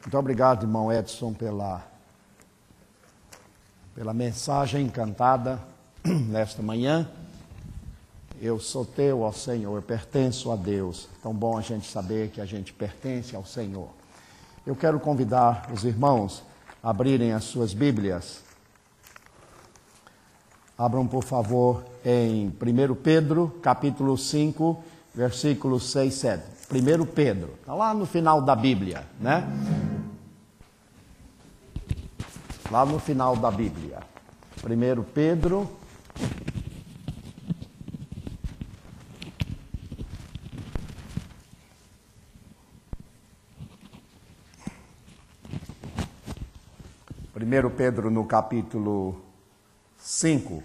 Muito obrigado, irmão Edson, pela mensagem encantada nesta manhã. Eu sou teu, ó Senhor, eu pertenço a Deus. Tão bom a gente saber que a gente pertence ao Senhor. Eu quero convidar os irmãos a abrirem as suas Bíblias. Abram, por favor, em 1 Pedro, capítulo 5, versículos 6 e 7. 1 Pedro, está lá no final da Bíblia, né? Lá no final da Bíblia. 1 Pedro, no capítulo 5.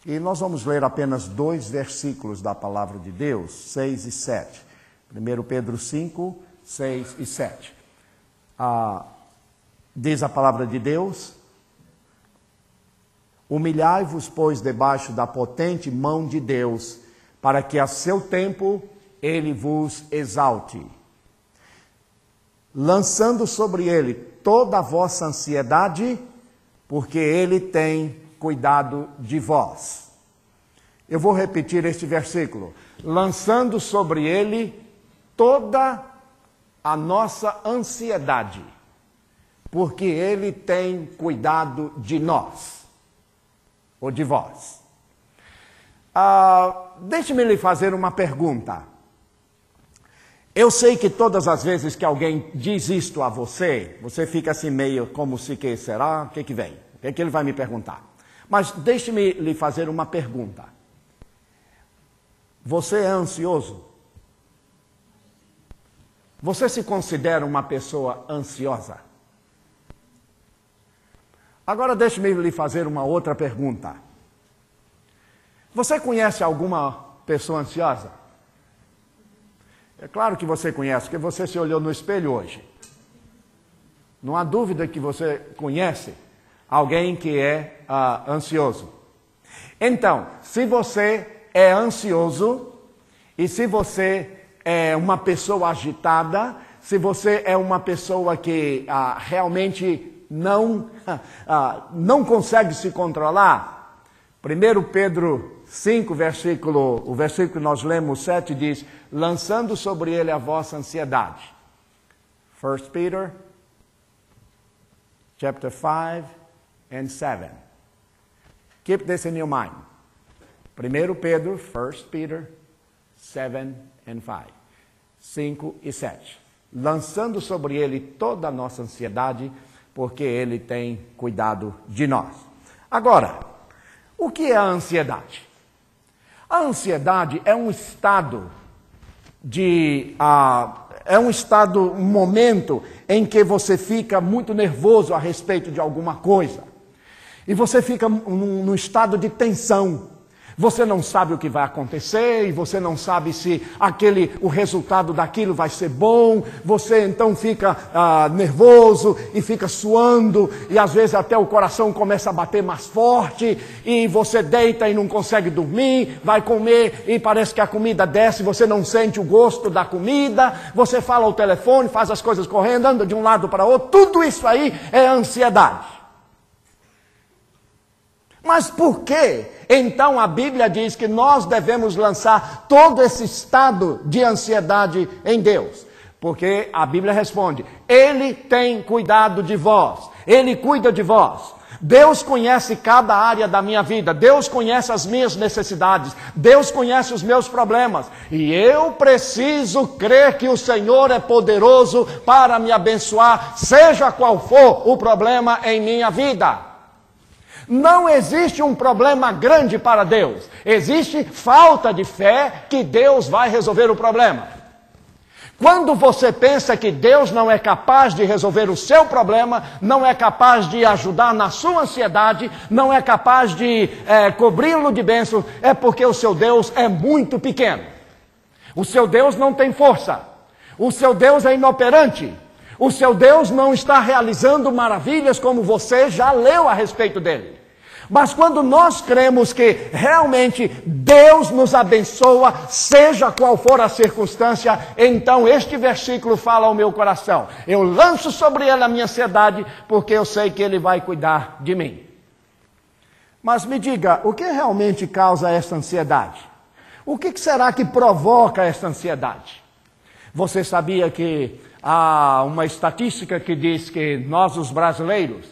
E nós vamos ler apenas 2 versículos da palavra de Deus, 6 e 7. 1 Pedro 5, 6 e 7. Diz a palavra de Deus: humilhai-vos, pois, debaixo da potente mão de Deus, para que a seu tempo ele vos exalte, lançando sobre ele toda a vossa ansiedade, porque ele tem cuidado de vós. Eu vou repetir este versículo. Lançando sobre ele toda a nossa ansiedade, porque ele tem cuidado de nós, ou de vós. Deixe-me lhe fazer uma pergunta. Eu sei que todas as vezes que alguém diz isto a você, você fica assim meio como se que será, o que vem? O que ele vai me perguntar? Mas deixe-me lhe fazer uma pergunta. Você é ansioso? Você se considera uma pessoa ansiosa? Agora deixe-me lhe fazer uma outra pergunta. Você conhece alguma pessoa ansiosa? É claro que você conhece, porque você se olhou no espelho hoje. Não há dúvida que você conhece alguém que é ansioso. Então, se você é ansioso, e se você é uma pessoa agitada, se você é uma pessoa que realmente não consegue se controlar, 1 Pedro 5, o versículo que nós lemos, 7, diz: lançando sobre ele a vossa ansiedade. 1 Peter, chapter 5 and 7. Keep this in your mind. 1 Pedro, 1 Peter, 7 and 5. 5 e 7. Lançando sobre ele toda a nossa ansiedade, porque ele tem cuidado de nós. Agora, o que é a ansiedade? A ansiedade é um estado um momento em que você fica muito nervoso a respeito de alguma coisa. E você fica num estado de tensão. Você não sabe o que vai acontecer, e você não sabe se o resultado daquilo vai ser bom. Você então fica nervoso e fica suando, e às vezes até o coração começa a bater mais forte, e você deita e não consegue dormir, vai comer e parece que a comida desce, você não sente o gosto da comida, você fala ao telefone, faz as coisas correndo, anda de um lado para outro. Tudo isso aí é ansiedade. Mas por que, então, a Bíblia diz que nós devemos lançar todo esse estado de ansiedade em Deus? Porque a Bíblia responde: Ele tem cuidado de vós, Ele cuida de vós. Deus conhece cada área da minha vida, Deus conhece as minhas necessidades, Deus conhece os meus problemas. E eu preciso crer que o Senhor é poderoso para me abençoar, seja qual for o problema em minha vida. Não existe um problema grande para Deus. Existe falta de fé que Deus vai resolver o problema. Quando você pensa que Deus não é capaz de resolver o seu problema, não é capaz de ajudar na sua ansiedade, não é capaz de cobri-lo de bênçãos, é porque o seu Deus é muito pequeno. O seu Deus não tem força. O seu Deus é inoperante. O seu Deus não está realizando maravilhas como você já leu a respeito dele. Mas quando nós cremos que realmente Deus nos abençoa, seja qual for a circunstância, então este versículo fala ao meu coração. Eu lanço sobre ele a minha ansiedade, porque eu sei que ele vai cuidar de mim. Mas me diga, o que realmente causa essa ansiedade? O que será que provoca essa ansiedade? Você sabia que há uma estatística que diz que nós, os brasileiros,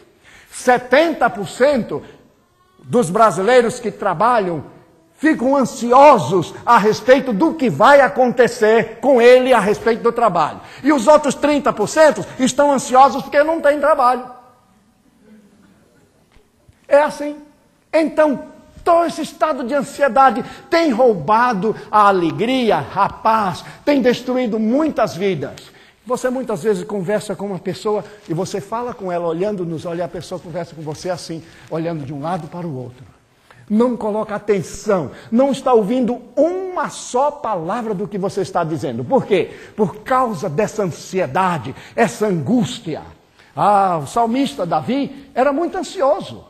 70% dos brasileiros que trabalham ficam ansiosos a respeito do que vai acontecer com ele a respeito do trabalho. E os outros 30% estão ansiosos porque não têm trabalho. É assim. Então, todo esse estado de ansiedade tem roubado a alegria, a paz, tem destruído muitas vidas. Você muitas vezes conversa com uma pessoa e você fala com ela olhando nos olhos, e a pessoa conversa com você assim, olhando de um lado para o outro. Não coloca atenção, não está ouvindo uma só palavra do que você está dizendo. Por quê? Por causa dessa ansiedade, essa angústia. O salmista Davi era muito ansioso.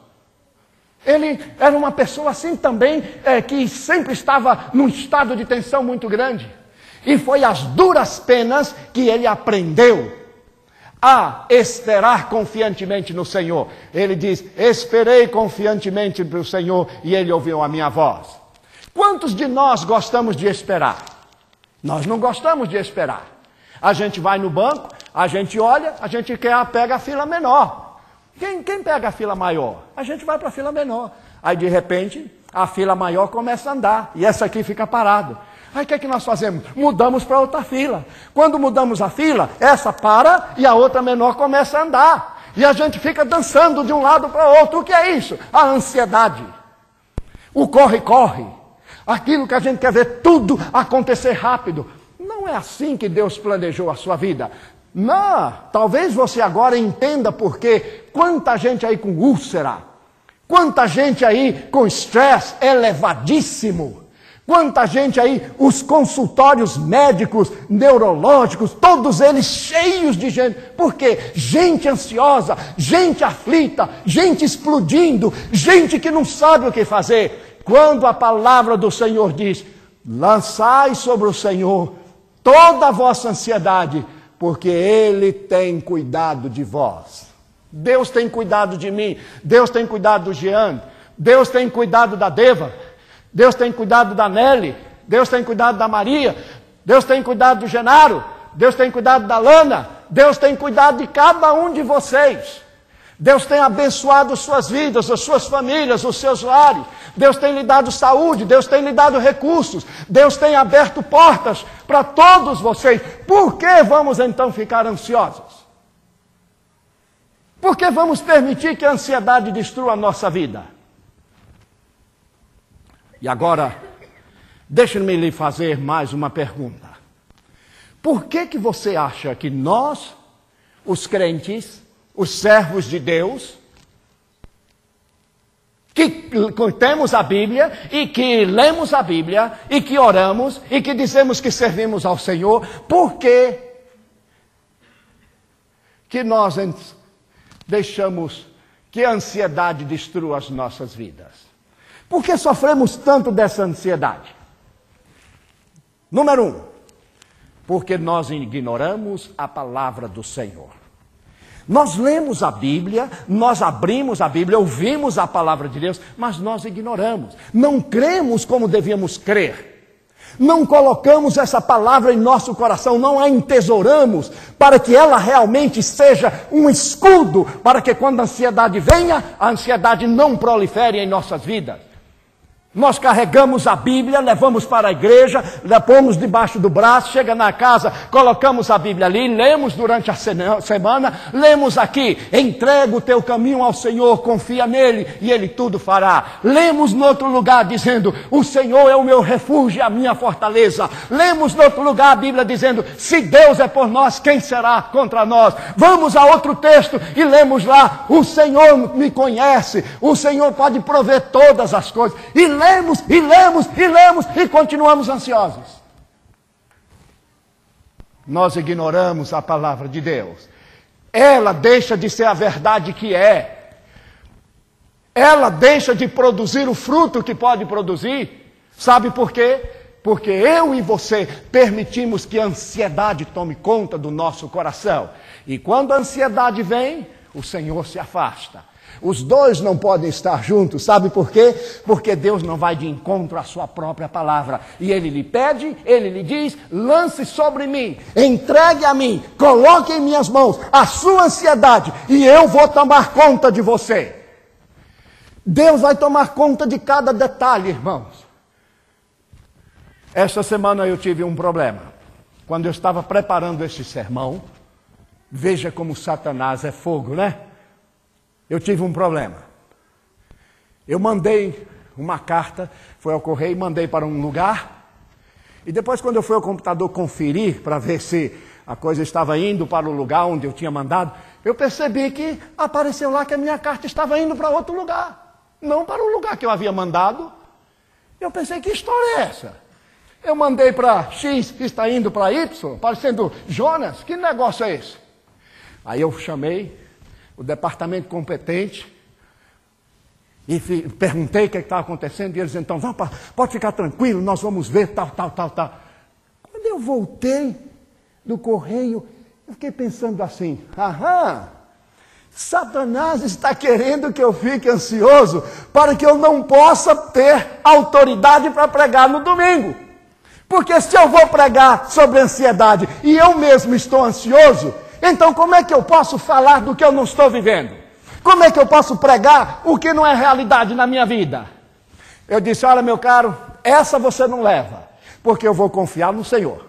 Ele era uma pessoa assim também, que sempre estava num estado de tensão muito grande. E foi às duras penas que ele aprendeu a esperar confiantemente no Senhor. Ele diz, esperei confiantemente no Senhor e ele ouviu a minha voz. Quantos de nós gostamos de esperar? Nós não gostamos de esperar. A gente vai no banco, a gente olha, a gente pega a fila menor. Quem pega a fila maior? A gente vai para a fila menor. Aí de repente a fila maior começa a andar e essa aqui fica parada. Aí o que é que nós fazemos? Mudamos para outra fila. Quando mudamos a fila, essa para e a outra menor começa a andar. E a gente fica dançando de um lado para o outro. O que é isso? A ansiedade. O corre-corre. Aquilo que a gente quer ver tudo acontecer rápido. Não é assim que Deus planejou a sua vida. Não, talvez você agora entenda por quê. Quanta gente aí com úlcera. Quanta gente aí com estresse elevadíssimo. Quanta gente aí, os consultórios médicos, neurológicos, todos eles cheios de gente. Por quê? Gente ansiosa, gente aflita, gente explodindo, gente que não sabe o que fazer. Quando a palavra do Senhor diz, lançai sobre o Senhor toda a vossa ansiedade, porque Ele tem cuidado de vós. Deus tem cuidado de mim, Deus tem cuidado do Jean, Deus tem cuidado da Deva, Deus tem cuidado da Nelly, Deus tem cuidado da Maria, Deus tem cuidado do Genaro, Deus tem cuidado da Lana, Deus tem cuidado de cada um de vocês. Deus tem abençoado suas vidas, as suas famílias, os seus lares. Deus tem lhe dado saúde, Deus tem lhe dado recursos, Deus tem aberto portas para todos vocês. Por que vamos então ficar ansiosos? Por que vamos permitir que a ansiedade destrua a nossa vida? E agora, deixe-me lhe fazer mais uma pergunta. Por que você acha que nós, os crentes, os servos de Deus, que temos a Bíblia e que lemos a Bíblia e que oramos e que dizemos que servimos ao Senhor, por que nós deixamos que a ansiedade destrua as nossas vidas? Por que sofremos tanto dessa ansiedade? Número 1, porque nós ignoramos a palavra do Senhor. Nós lemos a Bíblia, nós abrimos a Bíblia, ouvimos a palavra de Deus, mas nós ignoramos. Não cremos como devíamos crer. Não colocamos essa palavra em nosso coração, não a entesouramos para que ela realmente seja um escudo, para que quando a ansiedade venha, a ansiedade não prolifere em nossas vidas. Nós carregamos a Bíblia, levamos para a igreja, pomos debaixo do braço, chega na casa, colocamos a Bíblia ali, lemos durante a semana, lemos aqui, entrega o teu caminho ao Senhor, confia nele e ele tudo fará. Lemos no outro lugar dizendo, o Senhor é o meu refúgio e a minha fortaleza. Lemos no outro lugar a Bíblia dizendo, se Deus é por nós, quem será contra nós? Vamos a outro texto e lemos lá, o Senhor me conhece, o Senhor pode prover todas as coisas. E lemos, e lemos, e lemos, e continuamos ansiosos. Nós ignoramos a palavra de Deus. Ela deixa de ser a verdade que é. ela deixa de produzir o fruto que pode produzir. Sabe por quê? Porque eu e você permitimos que a ansiedade tome conta do nosso coração. E quando a ansiedade vem, o Senhor se afasta. Os dois não podem estar juntos, sabe por quê? Porque Deus não vai de encontro à sua própria palavra. E Ele lhe pede, Ele lhe diz, lance sobre mim, entregue a mim, coloque em minhas mãos a sua ansiedade e eu vou tomar conta de você. Deus vai tomar conta de cada detalhe, irmãos. Esta semana eu tive um problema. Quando eu estava preparando este sermão, veja como Satanás é fogo, né? Eu tive um problema. Eu mandei uma carta, foi ao correio, mandei para um lugar. E depois, quando eu fui ao computador conferir para ver se a coisa estava indo para o lugar onde eu tinha mandado, eu percebi que apareceu lá que a minha carta estava indo para outro lugar, não para o lugar que eu havia mandado. Eu pensei, que história é essa? Eu mandei para X, que está indo para Y, parecendo Jonas, que negócio é esse? Aí eu chamei o departamento competente e perguntei o que estava acontecendo, e eles então, pode ficar tranquilo, nós vamos ver, tal. Quando eu voltei do correio, eu fiquei pensando assim, Satanás está querendo que eu fique ansioso para que eu não possa ter autoridade para pregar no domingo. Porque se eu vou pregar sobre ansiedade e eu mesmo estou ansioso, então como é que eu posso falar do que eu não estou vivendo? Como é que eu posso pregar o que não é realidade na minha vida? Eu disse, olha meu caro, essa você não leva, porque eu vou confiar no Senhor.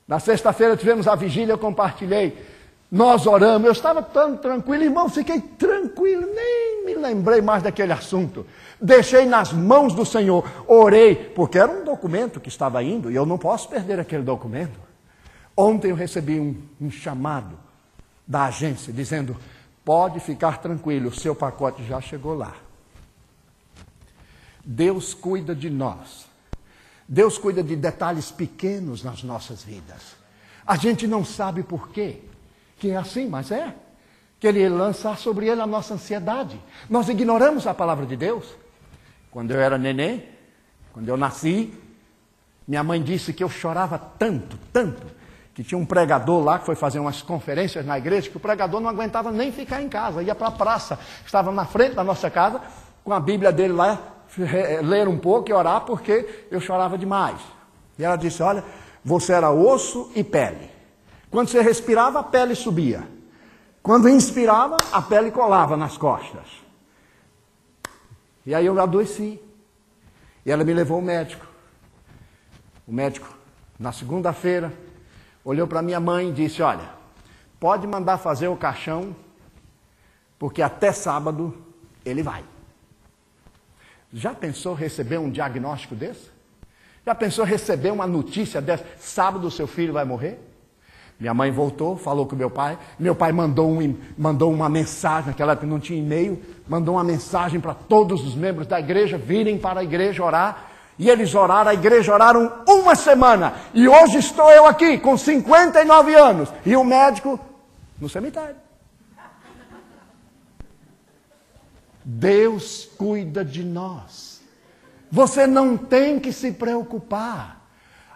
Na sexta-feira tivemos a vigília, eu compartilhei, nós oramos, eu estava tão tranquilo, irmão, fiquei tranquilo, nem me lembrei mais daquele assunto. Deixei nas mãos do Senhor, orei, porque era um documento que estava indo, e eu não posso perder aquele documento. Ontem eu recebi um chamado da agência, dizendo, pode ficar tranquilo, o seu pacote já chegou lá. Deus cuida de nós. Deus cuida de detalhes pequenos nas nossas vidas. A gente não sabe por quê, que é assim, mas é. Que Ele lança sobre ele a nossa ansiedade. Nós ignoramos a palavra de Deus. Quando eu era neném, quando eu nasci, minha mãe disse que eu chorava tanto, que tinha um pregador lá que foi fazer umas conferências na igreja, que o pregador não aguentava nem ficar em casa, ia para a praça, estava na frente da nossa casa, com a Bíblia dele lá, ler um pouco e orar, porque eu chorava demais. E ela disse, olha, você era osso e pele. Quando você respirava, a pele subia. Quando inspirava, a pele colava nas costas. E aí eu adoeci. E ela me levou ao médico. O médico, na segunda-feira, olhou para minha mãe e disse, olha, pode mandar fazer o caixão, porque até sábado ele vai. Já pensou receber um diagnóstico desse? Já pensou receber uma notícia dessa? Sábado o seu filho vai morrer? Minha mãe voltou, falou com meu pai mandou uma mensagem, naquela época não tinha e-mail, mandou uma mensagem para todos os membros da igreja virem para a igreja orar. E eles oraram, a igreja oraram uma semana. E hoje estou eu aqui, com 59 anos. E o médico no cemitério. Deus cuida de nós. Você não tem que se preocupar.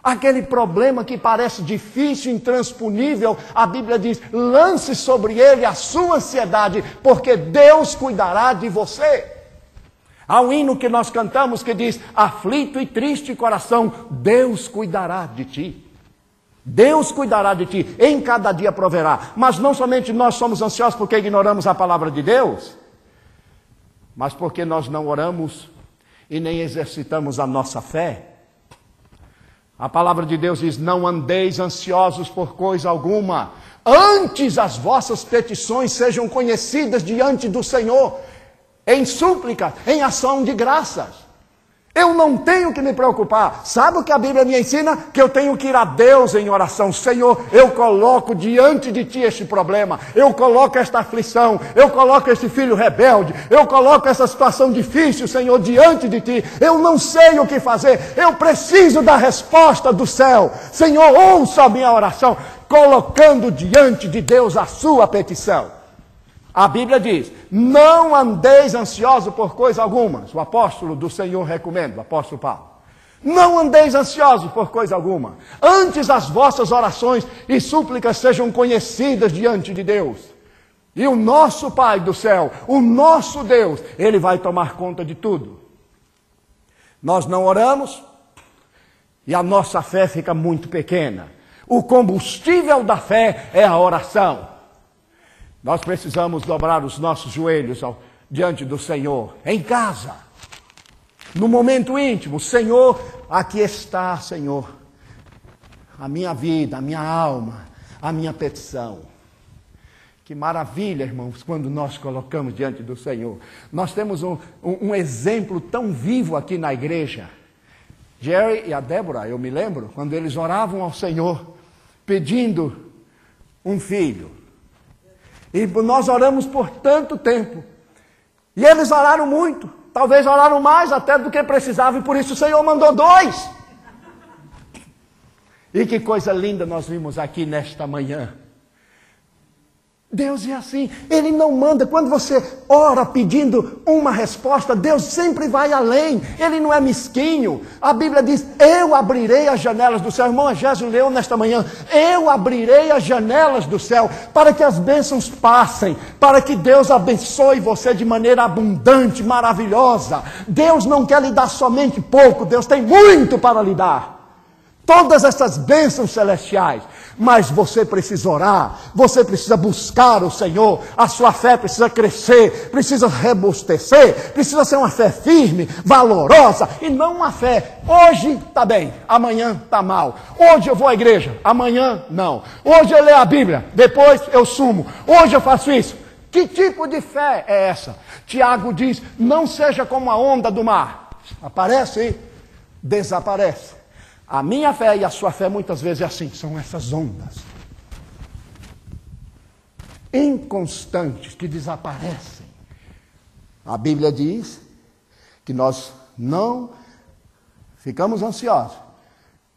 Aquele problema que parece difícil, intransponível, a Bíblia diz, lance sobre ele a sua ansiedade, porque Deus cuidará de você. Há um hino que nós cantamos que diz, aflito e triste coração, Deus cuidará de ti. Deus cuidará de ti, em cada dia proverá. Mas não somente nós somos ansiosos porque ignoramos a palavra de Deus, mas porque nós não oramos e nem exercitamos a nossa fé. A palavra de Deus diz, não andeis ansiosos por coisa alguma, antes as vossas petições sejam conhecidas diante do Senhor, em súplica, em ação de graças. Eu não tenho que me preocupar. Sabe o que a Bíblia me ensina? Que eu tenho que ir a Deus em oração. Senhor, eu coloco diante de Ti este problema. Eu coloco esta aflição. Eu coloco este filho rebelde. Eu coloco essa situação difícil, Senhor, diante de Ti. Eu não sei o que fazer. Eu preciso da resposta do céu. Senhor, ouça a minha oração, colocando diante de Deus a sua petição. A Bíblia diz, não andeis ansiosos por coisa alguma. O apóstolo do Senhor recomenda, o apóstolo Paulo. Não andeis ansiosos por coisa alguma. Antes as vossas orações e súplicas sejam conhecidas diante de Deus. E o nosso Pai do céu, o nosso Deus, Ele vai tomar conta de tudo. Nós não oramos e a nossa fé fica muito pequena. O combustível da fé é a oração. Nós precisamos dobrar os nossos joelhos diante do Senhor, em casa, no momento íntimo. Senhor, aqui está, Senhor, a minha vida, a minha alma, a minha petição. Que maravilha, irmãos, quando nós colocamos diante do Senhor. Nós temos um exemplo tão vivo aqui na igreja. Jerry e a Débora, eu me lembro, quando eles oravam ao Senhor, pedindo um filho. E nós oramos por tanto tempo. E eles oraram muito. Talvez oraram mais até do que precisavam. E por isso o Senhor mandou 2. E que coisa linda nós vimos aqui nesta manhã. Deus é assim, Ele não manda. Quando você ora pedindo uma resposta, Deus sempre vai além. Ele não é mesquinho. A Bíblia diz, eu abrirei as janelas do céu. Irmão Agésio leu nesta manhã, eu abrirei as janelas do céu, para que as bênçãos passem, para que Deus abençoe você de maneira abundante, maravilhosa. Deus não quer lhe dar somente pouco, Deus tem muito para lhe dar. Todas essas bênçãos celestiais. Mas você precisa orar, você precisa buscar o Senhor, a sua fé precisa crescer, precisa robustecer, precisa ser uma fé firme, valorosa, e não uma fé, hoje está bem, amanhã está mal. Hoje eu vou à igreja, amanhã não. Hoje eu leio a Bíblia, depois eu sumo. Hoje eu faço isso. Que tipo de fé é essa? Tiago diz, não seja como a onda do mar. Aparece e desaparece. A minha fé e a sua fé muitas vezes é assim, são essas ondas inconstantes que desaparecem. A Bíblia diz que nós não ficamos ansiosos,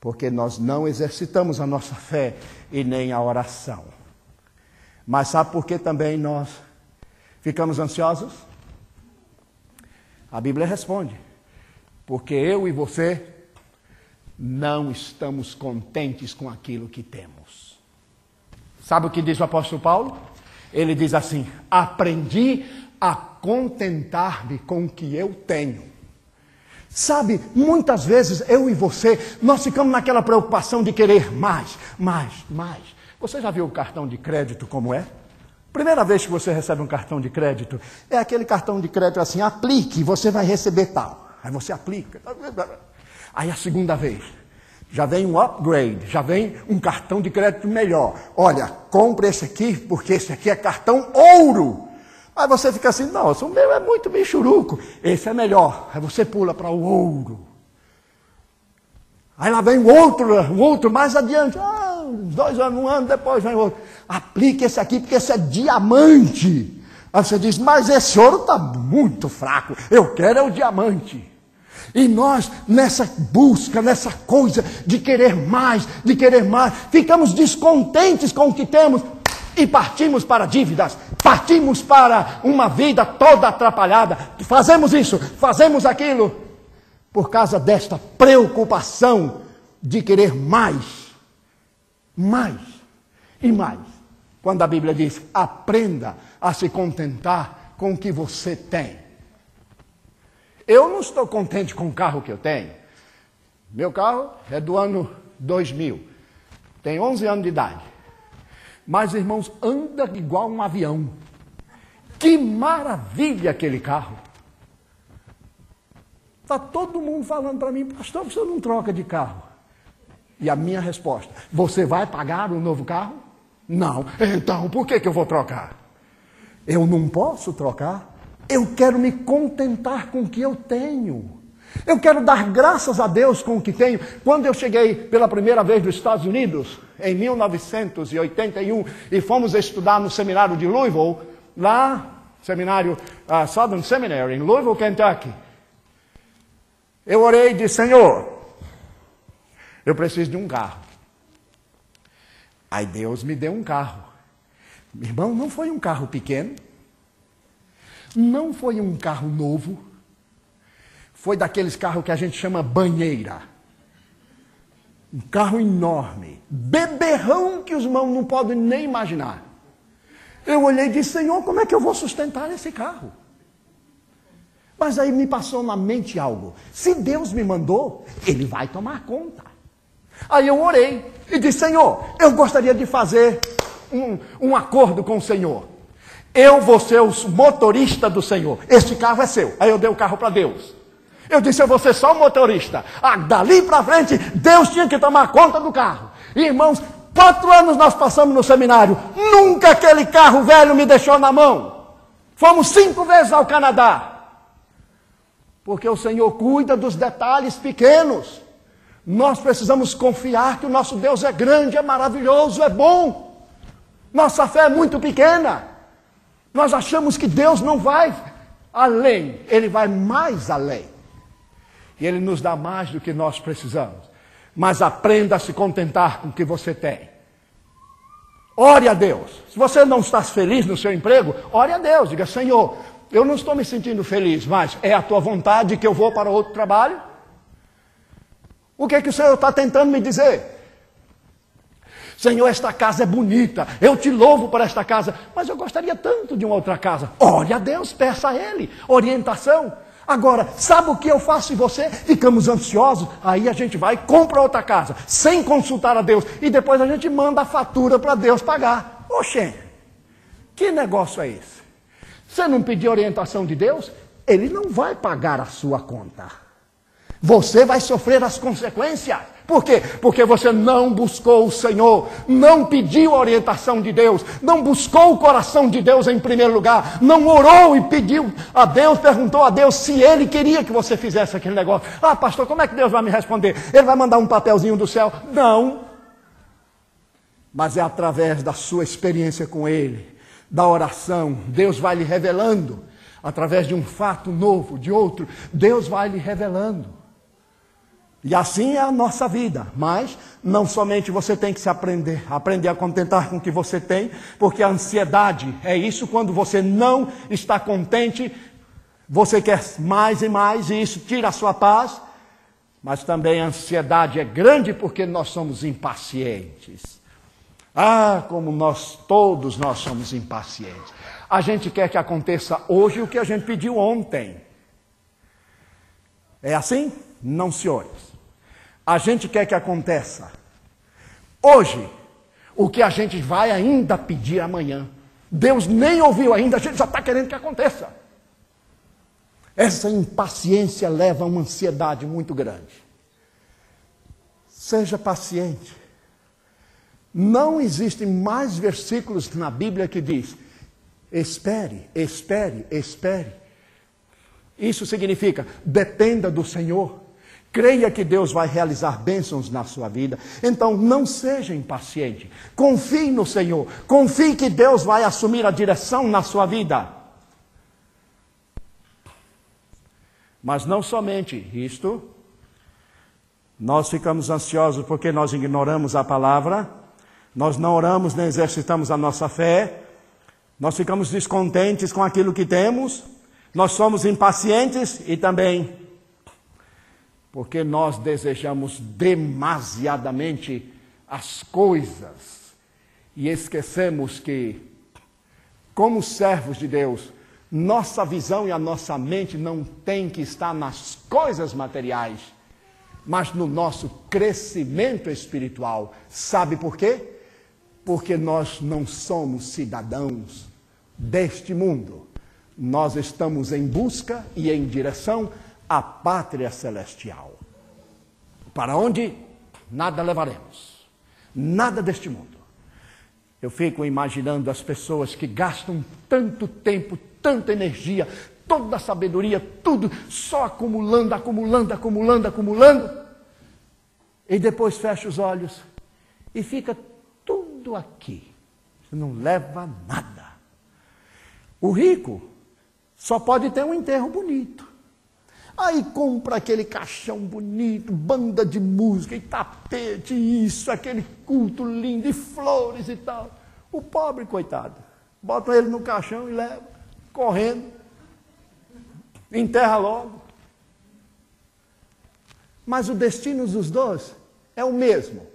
porque nós não exercitamos a nossa fé e nem a oração. Mas sabe por que também nós ficamos ansiosos? A Bíblia responde, porque eu e você não estamos contentes com aquilo que temos. Sabe o que diz o apóstolo Paulo? Ele diz assim, aprendi a contentar-me com o que eu tenho. Sabe, muitas vezes eu e você, nós ficamos naquela preocupação de querer mais. Você já viu o cartão de crédito como é? Primeira vez que você recebe um cartão de crédito, é aquele cartão de crédito assim, aplique, você vai receber tal. Aí você aplica. Aí a segunda vez, já vem um upgrade, já vem um cartão de crédito melhor. Olha, compre esse aqui, porque esse aqui é cartão ouro. Aí você fica assim, nossa, o meu é muito bichuruco, esse é melhor. Aí você pula para o ouro. Aí lá vem o outro mais adiante. 2 anos, 1 ano, depois vem o outro. Aplique esse aqui, porque esse é diamante. Aí você diz, mas esse ouro está muito fraco, eu quero é o diamante. E nós, nessa busca, nessa coisa de querer mais, ficamos descontentes com o que temos e partimos para dívidas, partimos para uma vida toda atrapalhada. Fazemos isso, fazemos aquilo, por causa desta preocupação de querer mais e mais. Quando a Bíblia diz, aprenda a se contentar com o que você tem. Eu não estou contente com o carro que eu tenho. Meu carro é do ano 2000. Tem 11 anos de idade. Mas, irmãos, anda igual um avião. Que maravilha aquele carro. Está todo mundo falando para mim, pastor, você não troca de carro. E a minha resposta, você vai pagar um novo carro? Não. Então, por que eu vou trocar? Eu não posso trocar. Eu quero me contentar com o que eu tenho. Eu quero dar graças a Deus com o que tenho. Quando eu cheguei pela primeira vez nos Estados Unidos, em 1981, e fomos estudar no seminário de Louisville, lá, seminário Southern Seminary, em Louisville, Kentucky. Eu orei e disse, Senhor, eu preciso de um carro. Aí Deus me deu um carro. Irmão, não foi um carro pequeno. Não foi um carro novo, foi daqueles carros que a gente chama banheira. Um carro enorme, beberrão que os irmãos não podem nem imaginar. Eu olhei e disse, Senhor, como é que eu vou sustentar esse carro? Mas aí me passou na mente algo. Se Deus me mandou, Ele vai tomar conta. Aí eu orei e disse, Senhor, eu gostaria de fazer um acordo com o Senhor. Eu vou ser o motorista do Senhor. Este carro é seu. Aí eu dei o carro para Deus. Eu disse, eu vou ser só o motorista. Dali para frente, Deus tinha que tomar conta do carro. Irmãos, 4 anos nós passamos no seminário. Nunca aquele carro velho me deixou na mão. Fomos 5 vezes ao Canadá. Porque o Senhor cuida dos detalhes pequenos. Nós precisamos confiar que o nosso Deus é grande, é maravilhoso, é bom. Nossa fé é muito pequena. Nós achamos que Deus não vai além. Ele vai mais além. E Ele nos dá mais do que nós precisamos. Mas aprenda a se contentar com o que você tem. Ore a Deus. Se você não está feliz no seu emprego, ore a Deus. Diga, Senhor, eu não estou me sentindo feliz, mas é a tua vontade que eu vou para outro trabalho? O que é que o Senhor está tentando me dizer? Senhor, esta casa é bonita, eu te louvo por esta casa, mas eu gostaria tanto de uma outra casa. Ore a Deus, peça a Ele orientação. Agora, sabe o que eu faço e você? Ficamos ansiosos, aí a gente vai e compra outra casa, sem consultar a Deus, e depois a gente manda a fatura para Deus pagar. Oxê, que negócio é esse? Você não pedir orientação de Deus, Ele não vai pagar a sua conta. Você vai sofrer as consequências. Por quê? Porque você não buscou o Senhor, não pediu a orientação de Deus, não buscou o coração de Deus em primeiro lugar, não orou e pediu a Deus, perguntou a Deus se Ele queria que você fizesse aquele negócio. Pastor, como é que Deus vai me responder? Ele vai mandar um papelzinho do céu? Não. Mas é através da sua experiência com Ele, da oração, Deus vai lhe revelando, através de um fato novo, de outro, Deus vai lhe revelando. E assim é a nossa vida, mas não somente você tem que se aprender a contentar com o que você tem, porque a ansiedade é isso, quando você não está contente, você quer mais e mais, e isso tira a sua paz, mas também a ansiedade é grande porque nós somos impacientes. Como todos nós somos impacientes. A gente quer que aconteça hoje o que a gente pediu ontem. É assim? Não, senhores. A gente quer que aconteça hoje o que a gente vai ainda pedir amanhã. Deus nem ouviu ainda, a gente já está querendo que aconteça. Essa impaciência leva a uma ansiedade muito grande. Seja paciente. Não existem mais versículos na Bíblia que diz: espere, espere, espere. Isso significa, dependa do Senhor. Creia que Deus vai realizar bênçãos na sua vida. Então não seja impaciente. Confie no Senhor. Confie que Deus vai assumir a direção na sua vida. Mas não somente isto. Nós ficamos ansiosos porque nós ignoramos a palavra. Nós não oramos nem exercitamos a nossa fé. Nós ficamos descontentes com aquilo que temos. Nós somos impacientes e também porque nós desejamos demasiadamente as coisas e esquecemos que, como servos de Deus, nossa visão e a nossa mente não tem que estar nas coisas materiais, mas no nosso crescimento espiritual. Sabe por quê? Porque nós não somos cidadãos deste mundo. Nós estamos em busca e em direção à pátria celestial, para onde nada levaremos, nada deste mundo. Eu fico imaginando as pessoas que gastam tanto tempo, tanta energia, toda a sabedoria, tudo, só acumulando, acumulando, acumulando, acumulando, e depois fecha os olhos e fica tudo aqui, não leva nada. O rico só pode ter um enterro bonito. Aí compra aquele caixão bonito, banda de música e tapete, isso, aquele culto lindo, e flores e tal. O pobre, coitado, botam ele no caixão e leva, correndo, Enterra logo. Mas o destino dos dois é o mesmo.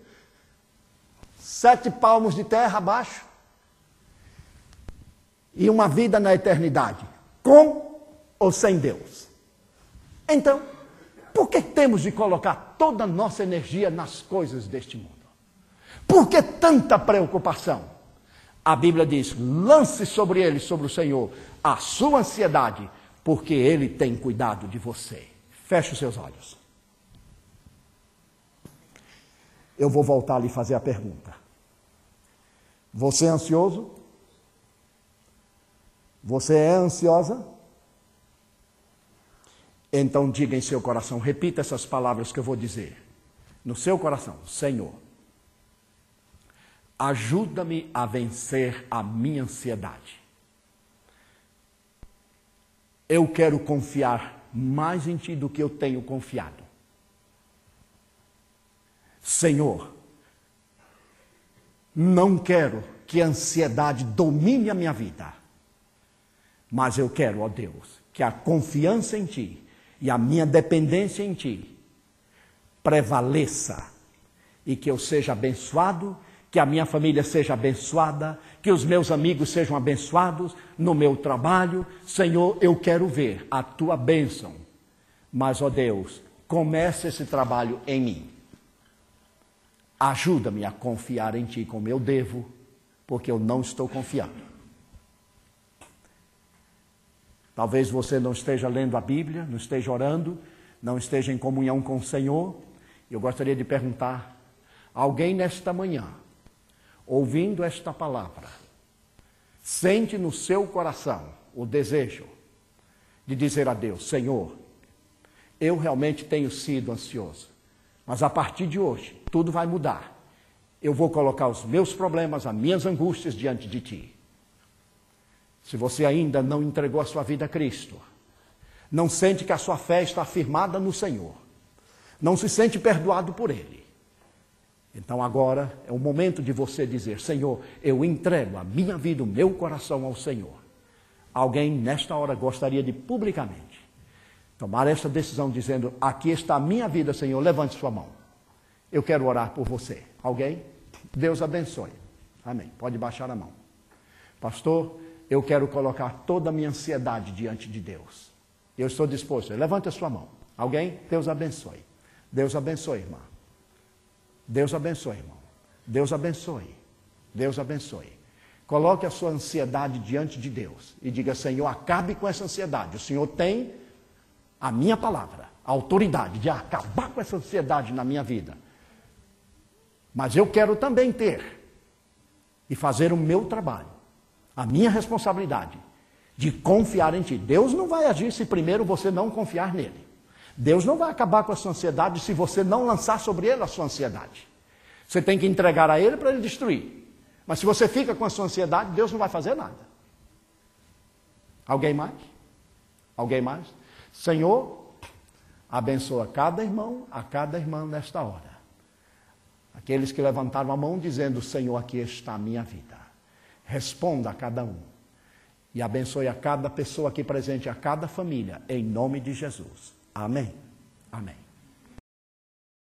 7 palmos de terra abaixo e uma vida na eternidade, com ou sem Deus. Então, por que temos de colocar toda a nossa energia nas coisas deste mundo? Por que tanta preocupação? A Bíblia diz, lance sobre ele, sobre o Senhor, a sua ansiedade, porque ele tem cuidado de você. Feche os seus olhos. Eu vou voltar a lhe fazer a pergunta. Você é ansioso? Você é ansiosa? Então diga em seu coração, repita essas palavras que eu vou dizer. No seu coração, Senhor, ajuda-me a vencer a minha ansiedade. Eu quero confiar mais em Ti do que eu tenho confiado. Senhor, não quero que a ansiedade domine a minha vida, mas eu quero, ó Deus, que a confiança em Ti e a minha dependência em Ti prevaleça e que eu seja abençoado, que a minha família seja abençoada, que os meus amigos sejam abençoados no meu trabalho. Senhor, eu quero ver a Tua bênção, mas, ó Deus, comece esse trabalho em mim. Ajuda-me a confiar em Ti como eu devo, porque eu não estou confiando. Talvez você não esteja lendo a Bíblia, não esteja orando, não esteja em comunhão com o Senhor. Eu gostaria de perguntar, alguém nesta manhã, ouvindo esta palavra, sente no seu coração o desejo de dizer a Deus, Senhor, eu realmente tenho sido ansioso, mas a partir de hoje, tudo vai mudar. Eu vou colocar os meus problemas, as minhas angústias diante de Ti. Se você ainda não entregou a sua vida a Cristo, não sente que a sua fé está firmada no Senhor, não se sente perdoado por Ele, então agora é o momento de você dizer, Senhor, eu entrego a minha vida, o meu coração ao Senhor. Alguém nesta hora gostaria de publicamente tomar essa decisão dizendo, aqui está a minha vida, Senhor, levante sua mão. Eu quero orar por você. Alguém? Deus abençoe. Amém. Pode baixar a mão. Pastor, eu quero colocar toda a minha ansiedade diante de Deus. Eu estou disposto. Levante a sua mão. Alguém? Deus abençoe. Deus abençoe, irmã. Deus abençoe, irmão. Deus abençoe. Deus abençoe. Coloque a sua ansiedade diante de Deus e diga, Senhor, acabe com essa ansiedade. O Senhor tem a minha palavra, a autoridade de acabar com essa ansiedade na minha vida. Mas eu quero também ter e fazer o meu trabalho, a minha responsabilidade de confiar em Ti. Deus não vai agir se primeiro você não confiar nele. Deus não vai acabar com a sua ansiedade se você não lançar sobre Ele a sua ansiedade. Você tem que entregar a Ele para Ele destruir. Mas se você fica com a sua ansiedade, Deus não vai fazer nada. Alguém mais? Alguém mais? Senhor, abençoa cada irmão, a cada irmã nesta hora. Aqueles que levantaram a mão dizendo, Senhor, aqui está a minha vida. Responda a cada um. E abençoe a cada pessoa aqui presente, a cada família, em nome de Jesus. Amém. Amém.